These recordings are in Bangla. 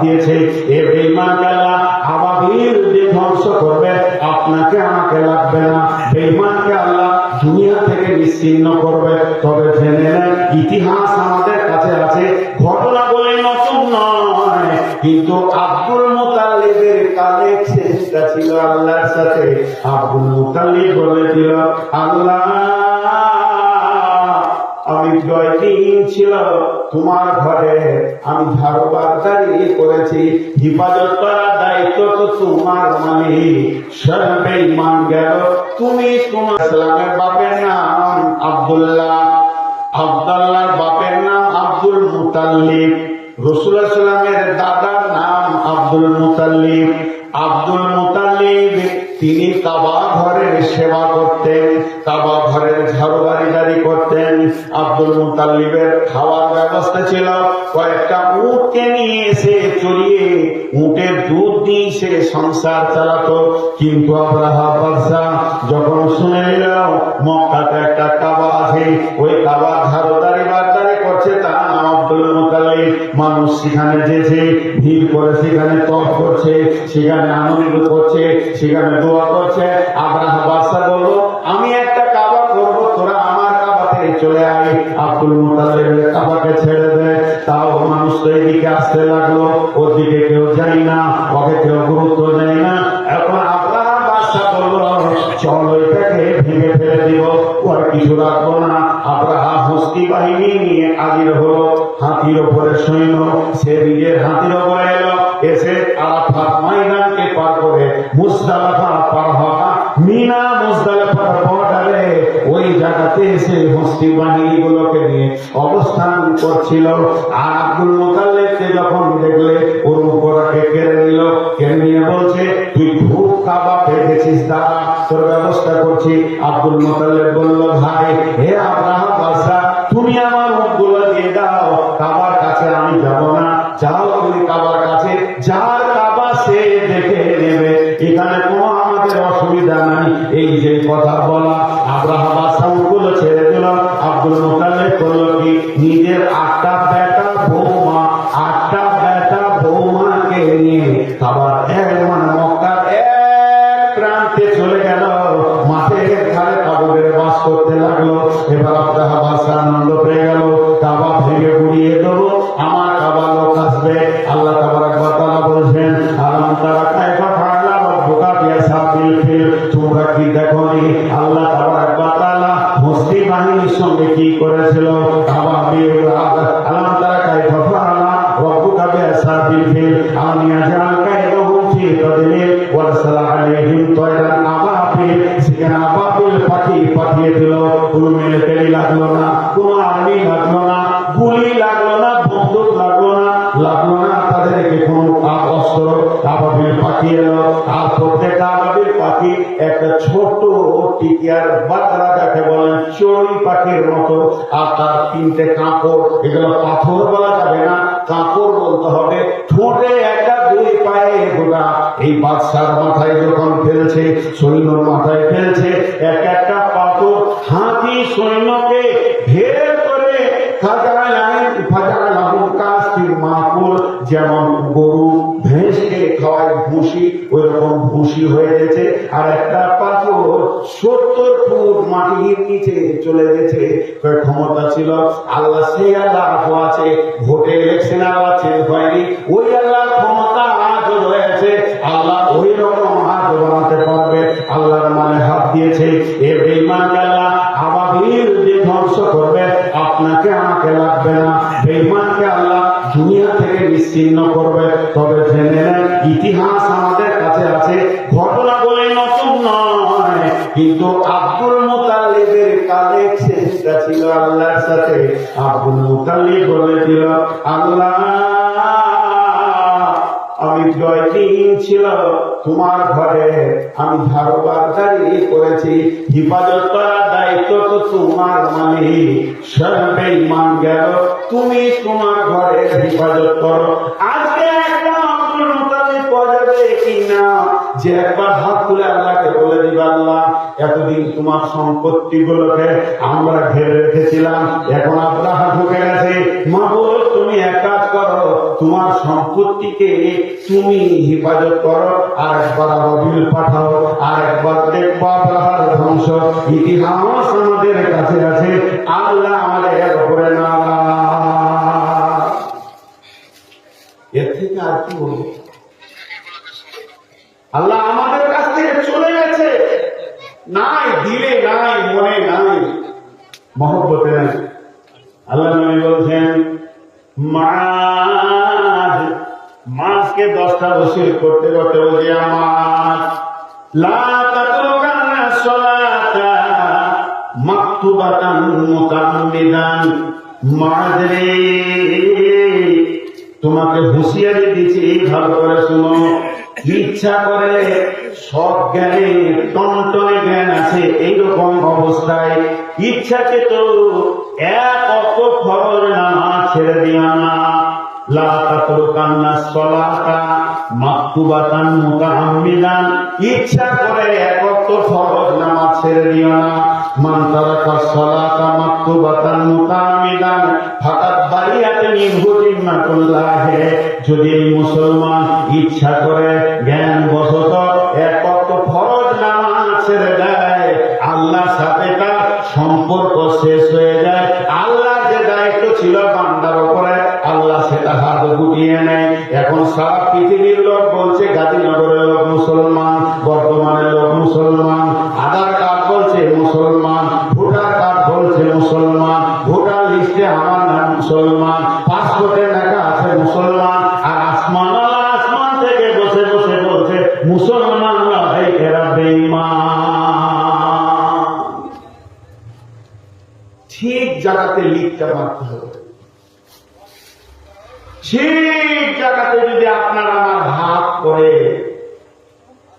দিয়েছে। এ বেঈমানকে আল্লাহ আবাবিল দিয়ে ধ্বংস করবে, আপনাকে আমাকে লাগবে না। বেঈমানকে আল্লাহ দুনিয়া থেকে নিশ্চিহ্ন করবে। তবে জেনে নেন, ইতিহাস আমাদের কাছে আছে, ঘটনা বলে নতুন নয়, কিন্তু আব্দুল মুতাল্লিবের কানেকশনটা ছিল আল্লাহর সাথে। আব্দুল মুতাল্লিব বলেছিল, আল্লাহ আমি 9 দিন ছিল তোমার ঘরে, আমি ধারবারদারি করেছি, হিফাজত করার দায়িত্ব তো তোমার। মানে সব বেঈমান গেল, তুমি তোমার ইসলামের বাপের নাম আব্দুল্লাহ, আব্দুল্লাহর বাপের নাম আব্দুল মুতাল্লিব, রাসূলুল্লাহ সাল্লামের দাদার নাম আব্দুল মুতাল্লিব। আব্দুল মুতাল্লিব তিনি কাবা ঘরের সেবা করতেন, কাবা ঘরের ঝাড়ুবাড়িদারি করতেন। আব্দুল মুতাল্লিবের খাওয়ার ব্যবস্থা ছিল, কয়েকটা উটকে নিয়ে এসে চড়িয়ে উটের দুধ দিয়ে সে সংসার চালাতো। কিন্তু আব্রাহা বাদশাহ যখন শুনে নিল মক্কাতে একটা কাবা আছে, ওই কাবা ঝাড়ুদারি বারদারি করছে, তার নাম আব্দুল মুতাল্লিব। মানুষ সেখানে যেছে, ভিড় করে সেখানে তপ করছে, সেখানে আনন্দ করছে, সেখানে দোয়া করছে। আব্রাহা বাদশাহ বলল, আমি একটা কাবা করবো, তোরা আমার কাবাতে চলে আয়। আব্দুল মুতাল্লিবের কাবাকে ছেড়ে দেয়, তাও মানুষ তো এদিকে আসতে লাগলো, ওদিকে কেউ যায় না, ওকে কেউ গুরুত্ব দেয় না। এখন আব্রাহা বাদশাহ বলল, চলো এটাকে ভেঙে ফেলে দিব, ওর কিছু রাখবো না। আব্রাহা হস্তি বাহিনী নিয়ে হাজির হলো, হাতির ওপরে সৈন্য, সে নিজের হাতির ওপরে এলো, এসে আরাফাত ময়দানকে পার করে মুজদালিফা পার হওয়া, মিনা মুজদালিফার বর্ডারে ওই জায়গাতে এসে হস্তি বাহিনীগুলোকে নিয়ে অবস্থান করছিল। আর আব্দুল মুতাল্লিবকে যখন দেখলে ওর উপরকে কেড়ে নিল, কেড়ে নিয়ে বলছে, তুই খুব কাবা পেয়েছিস, দাঁড়া তোর ব্যবস্থা করছি। আব্দুল মুতাল্লিব বলল, ভাই হে আব্রাহা বাদশাহ, তুমি আমার উটগুলো দিয়ে দাও, কাবার কাছে আমি যাব না। যাও তুমি কাবার কাছে, যার কাবা সে দেখে নেবে, এখানে কোনো আমাদের অসুবিধা নাই। এই যে কথা বলা, আব্রাহা বাদশাহ উটগুলো ছেড়ে দিল। আব্দুল মুতাল্লিব করল কি, নিজের 8টা বেটা বৌমা, 8টা বেটা বৌমাকে নিয়ে কাবার মক্কার এক প্রান্তে চলে গেল, মাঠের ধারে কাবুলের বাস করতে লাগলো। এবার আব্রাহা বাদশাহ আনন্দ পেয়ে গেল, কাবা ভেঙে গুড়িয়ে দেবো, আমার কাবা লোক আসবে। আল্লাহ তাবারক ওয়া তাআলা বলছেন, আলাম তারা কাইফা ফাআলা রাব্বুকা বিআসহাবিল ফিল, তোমরা কি দেখোনি আল্লাহ তাবারক ওয়া তাআলা মুসলিম বাহিনীর সঙ্গে কি করেছিল? আলাম তারা কাইফা ফাআলা রাব্বুকা বিআসহাবিল ফিল, আম ইয়াজআল কাইদাহুম ফি তাদলিল ওয়া আরসালা আলাইহিম তায়রান আবাবিল, সেখানে আবাবিল পাখি পাঠিয়ে দিল। কোনো মিলিটারি লাগলো না, কোনো আর্মি লাগলো না, গুলি লাগলো না, বন্দুক লাগলো না, তাদেরকে কোনো অস্ত্র। আবাবিল পাখি এলো, আর প্রত্যেকটা আবাবিল পাখি একটা ছোট টিকিয়ার বাগড়া যাকে বলেন চড়ুই পাখির মতো, আর তার 3টে কাঁপড়, এগুলো পাথর বলা যাবে না, কাঁপড় বলতে হবে। ঠোঁটে একটা, 2 পায়ে গোটা। এই বাদশার মাথায় যখন ফেলছে, সৈন্যর মাথায় ফেলছে, এক একটা পাথর হাতি সৈন্যকে ঘেরে করে যেমন গরু ভেঁসকে খাওয়ায় ভুসি, ওই রকম ভুসি হয়ে গেছে। আর একটা পাথর 70 ফুট মাটির নিচে চলে গেছে। ক্ষমতা ছিল আল্লাহ, সেই আল্লাহ আছে, ভোটে ইলেকশন আল্লাহ চেঞ্জ হয়নি, ওই আল্লাহ ক্ষমতা আজও রয়েছে। আল্লাহ ওই রকম হাত বানাতে পারবে, আল্লাহর মানে হাত দিয়েছে। এ বেঈমানকে আল্লাহ আবাবিল দিয়ে ধ্বংস করবে, আপনাকে আমাকে লাগবে না। বেঈমানকে আল্লাহ দুনিয়া থেকে নিশ্চিহ্ন করবে। তবে জেনে নেন, ইতিহাস আমাদের কাছে আছে, ঘটনা বলে নতুন নয়, কিন্তু আব্দুল মুতাল্লিবের কানেকশনটা ছিল আল্লাহর সাথে। আব্দুল মুতাল্লিব বলেছিল, আল্লাহ আমি 9 দিন ছিল তোমার ঘরে, আমি ধারবারদারি করেছি, হিফাজত করার দায়িত্ব তো তোমার। মানে সব বেঈমান গেল, তুমি তোমার ঘরে হিফাজত করো। আজকে একটা আব্দুল মুতাল্লিব পাওয়া যাবে কিনা যে একবার হাত তুলে আল্লাহকে বলে দিবা, আল্লাহ এতদিন তোমার সম্পত্তি গুলোকে আমরা ঘিরে রেখেছিলাম, এখন আব্রাহা ঢুকে গেছে, মাবুদ তুমি এক কাজ করো, তোমার সম্পত্তিকে তুমি হেফাজত করো, আর একবার আবাবিল পাঠাও, আর একবার দেখবো আব্রাহার ধ্বংস। ইতিহাস আমাদের কাছে আছে, আল্লাহ আমাদের উপরে নারাজ। এর থেকে আর কি বলবো? আল্লাহ আমাদের কাছ থেকে চলে গেছে, নাই দিলে নাই, মনে নাই, মহব্বতে নাই। আল্লাহ নবী বলছেন মাছকে 10টা ওসিল করতে করতে বলছে আমার লা তাতরুকান্না সলাতা মাকতুবাতান মুতাআম্মিদান। মাছ রে, তোমাকে হুঁশিয়ারি দিচ্ছি, ভালো করে শুনো। ইচ্ছা করে সব জ্ঞানে টনটনে জ্ঞান আছে, এইরকম অবস্থায় ইচ্ছাকে তো এক অক্ত ফরজ নামাজ ছেড়ে দিও না। লা তাতরুকান্না সলাতা মাকতুবাতান মুতাআম্মিদান, ইচ্ছা করে এক ওয়াক্ত ফরজ নামাজ ছেড়ে দিও না। মান তারাকা সলাতা মাকতুবাতান মুতাআম্মিদান ফাকাদ বারিয়াত মিনহু জিম্মাতুল্লাহ। যদি এই মুসলমান ইচ্ছা করে জ্ঞান বশত এক ওয়াক্ত ফরজ নামাজ ছেড়ে দেয়, আল্লাহর সাথে তার সম্পর্ক শেষ হয়ে যায়। আল্লাহর যে দায়িত্ব ছিল বান্দার উপরে, আল্লাহ সেটা হাত গুটিয়ে নেয়। এখন সারা পৃথিবীর লোক বলছে গাজীনগরের লোক মুসলমান, বর্তমানের লোক মুসলমান, আধার কার্ড বলছে মুসলমান, ভোটার কার্ড বলছে মুসলমান, ভোটার লিস্টে আমার নাম মুসলমান, পাসপোর্টে লেখা আছে মুসলমান, আর আসমান আসমান থেকে বসে বসে বলছে মুসলমান নয়, এরা বেঈমান। ঠিক জায়গাতে লিখতে মারতে হবে। ঠিক জায়গাতে যদি আপনার আমার হাত করে,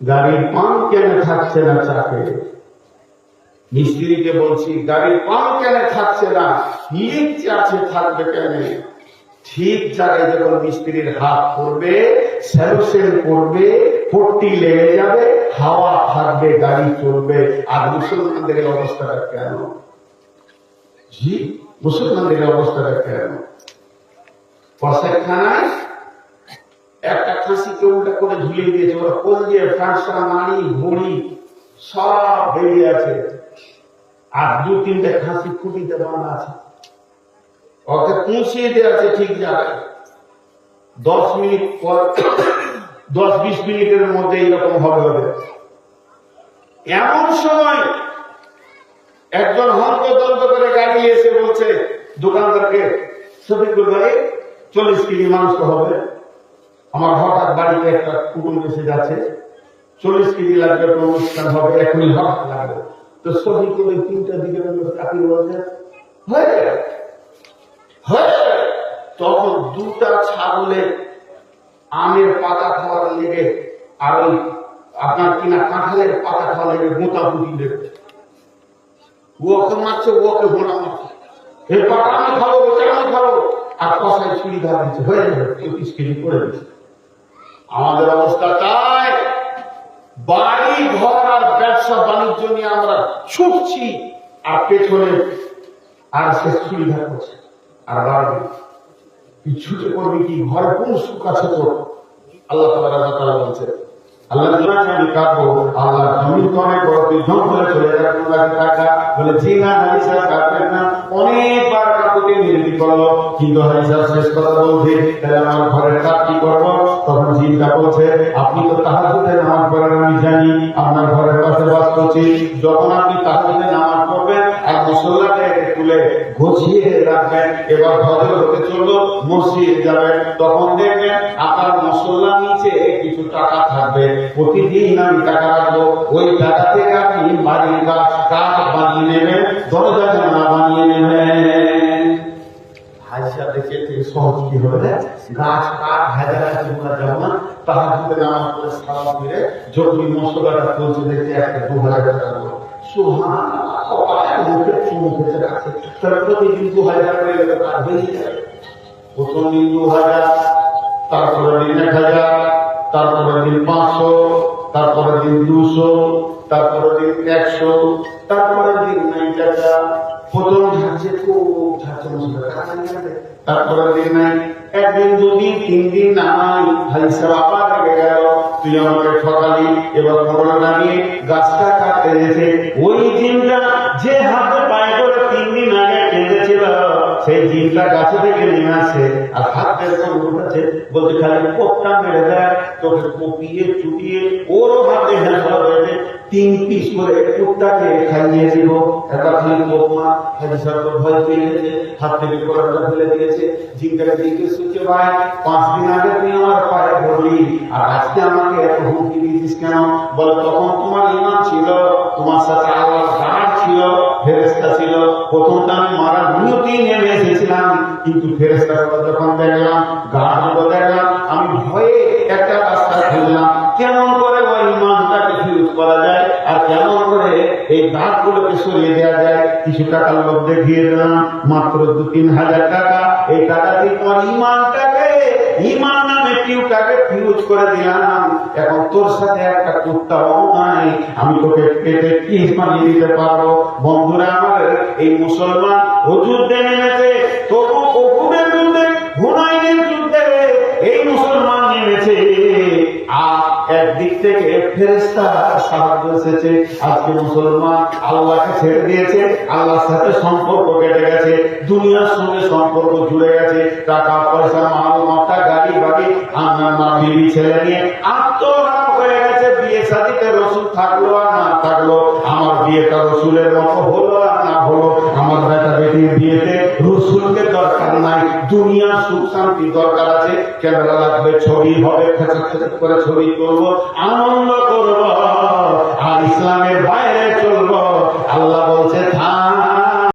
গাড়ির পাম্প কেন থাকছে না চাকে, মিস্ত্রিকে বলছি গাড়ির পাম্প কেন থাকছে না, লিখতে আছে, থাকবে কেন? ঠিক জায়গায় যখন মিস্ত্রির হাত পড়বে, স্যালোসেল করবে, পট্টি লেগে যাবে, হাওয়া থাকবে, গাড়ি চলবে। আর মুসলমানদের অবস্থাটা কেন? জি, মুসলমানদের অবস্থাটা কেন? কষাইখানায় একটা খাসিকে উল্টা করে ঝুলিয়ে দিয়েছে, ওরা কোল দিয়ে ফাঁসা, নাড়ি, ঘড়ি সব বেরিয়ে আছে, আর 2-3টে খাসি খুঁটিতে বাঁধা আছে, ওকে পৌঁছিয়ে দেওয়া আছে ঠিক জায়গায়। 10 মিনিট পর, 10-20 মিনিটের মধ্যে এইরকম হবে। এমন সময় একজন হন্তদন্ত করে গাড়ি এসে বলছে দোকানদারকে, শফিকুল ভাই 40 কেজি মাংস হবে, আমার হঠাৎ বাড়িতে একটা কুকুর এসে যাচ্ছে, 40 কেজি লাগবে, অনুষ্ঠান হবে, এখনই হঠাৎ লাগবে। তো শফিকুল 3টার দিকে চাকরি বলছে তখন 2টা ছাগলে আমের পাতা খাওয়ার লেগে, আর ওই আপনার কিনা কাঁঠালের পাতা খাওয়ার লেগে গোঁতাগুটি লেগে, ওকে মারছে, ওকে ঘোড়া মারছে, এই পাতা আমি খাবো, ওটা আমি খাবো, আর কষায় ছুরি ধরা দিচ্ছে, হয়ে যাবে 25 কেজি করে দিচ্ছে। আমাদের অবস্থা তাই, বাড়ি ঘর আর ব্যবসা বাণিজ্য নিয়ে আমরা ছুটছি, আর পেছনে আর সে ছুরি ধরা করছে, আর বাড়বে ছুটে করবি কি? ঘরে কোন সুখ আছে তোর? আল্লাহ তাআলা বলছে, আল্লাহ আমি কাঁদবো, আল্লাহ জমিন তো অনেক বড়, তুই জঙ্গলে চলে যাবে, টাকা বলে জি না, হাদিসা কাঁদবেন না। অনেকবার কাকুকে মিনতি করলো, কিন্তু হাদিসা শেষ কথা বলছে, তাহলে আমার ঘরের কাজ কি করবো? তখন জিনটা বলছে, আপনি তো তাহাজ্জুদে নামাজ পড়েন, আমি জানি, আপনার ঘরের পাশে বাস করছি, যখন আপনি তাহাজ্জুদে নামাজ পড়বেন আর মুসল্লাকে তুলে গুছিয়ে রাখবেন, এবার ফজর হতে চললো, মসজিদ যাবেন, তখন দেখবেন আপনার মুসল্লার নিচে কিছু টাকা থাকবে, প্রতিদিন আমি টাকা রাখবো, ওই টাকা থেকে আপনি বাড়ির গাছ কাঠ বানিয়ে নেবেন, দরজা জানলা বানিয়ে নেবেন। হাজিরা দেখে থেকে সহজ কি হবে? গাছ কাঠ হাজার যাব না, তাহাজ্জুদে নামাজ পড়ে সালাম ফিরে যখন মশলাটা চলছে দেখতে একটা 2000 টাকা দেবো, সুবহানাল্লাহ, মুখে চুমুখেছে রাখছে, তার প্রতিদিন 2000 করে কাজ বেরিয়ে যাবে। প্রথম দিন 2000, তারপরে দিন 1000, তারপরে দিন 500, তারপর নাই। হাদিসের আবার রেগে গেল, তুই আমাকে ঠকালি, এবার খবরটা নিয়ে গাছটা কাটতে গেছে। ওই জিনটা যে হাতে পায়ে করে 3 দিন আগে কেঁদেছিল, সেই জিনটা গাছে থেকে নেমে আসে আর হাত বের করে উঠেছে, বলতে খালি কোপটা মেরে দেয়, তোকে কপিয়ে চুটিয়ে ওরও হাতে হেঁচড়া হয়েছে, 3 পিস করে কুত্তাকে খাইয়ে দিব। এবার খালি কোপমা হাদিসা তো ভয় পেয়ে গেছে, হাত থেকে কোড়াটা ফেলে দিয়েছে। জিনটাকে জিজ্ঞেস করছে, ভাই 5 দিন আগে তুই আমার পায়ে ধরলি, আর আজকে আমাকে এত হুমকি দিয়েছিস কেন? বলে তখন তোমার ঈমান ছিল, তোমার সাথে আল্লাহর গার্ড ছিল, ফেরেশতা ছিল। প্রথমটা আমি মারার নিয়তেই নেমে এসেছিলাম, কিন্তু ফেরেশতার কথা যখন দেখলাম, গার্ডগুলো দেখলাম, আমি ভয়ে একটা রাস্তা খুঁজলাম, কেমন করে ওই ঈমানটাকে ফিরত করা যায় আর কেমন করে এই গার্ডগুলোকে সরিয়ে দেওয়া যায়। কিছু টাকার লোভ দেখিয়ে দিলাম, মাত্র 2-3 হাজার টাকা। এই টাকা দিয়ে তোমার ঈমানটাকে, ঈমান নামে টিউটাকে ফিরত করে দিলাম। এখন তোর সাথে একটা কুত্তাও নাই, আমি তোকে পেটে কি বানিয়ে দিতে পারবো। বন্ধুরা আমার, এই মুসলমান ও যুদ্ধে নেমেছে, তবু উহুদের যুদ্ধে, হুনাইনের যুদ্ধে এই মুসলমান নেমেছে। আর একদিক থেকে ফেরেশতা সাহায্য এসেছে। আজকে মুসলমান আল্লাহকে ছেড়ে দিয়েছে, আল্লাহর সাথে সম্পর্ক কেটে গেছে, দুনিয়ার সঙ্গে সম্পর্ক জুড়ে গেছে। টাকা পয়সা, মাল মাথা, গাড়ি বাড়ি, আমার মা বিবি ছেলে নিয়ে আত্মহারা হয়ে গেছে। বিয়ে শাদীতে রসুল থাকলো আর না থাকলো, আমার বিয়েটা রসুলের মতো হলো আর না হলো, আমার বেটা বেটির বিয়েতে রসুলকে দরকার নাই, দুনিয়ার সুখ শান্তি দরকার আছে। ক্যামেরা লাগবে, ছবি হবে, খেচা করে ছবি করবো, আনন্দ করবো, আর ইসলামের বাইরে চলবো। আল্লাহ বলছে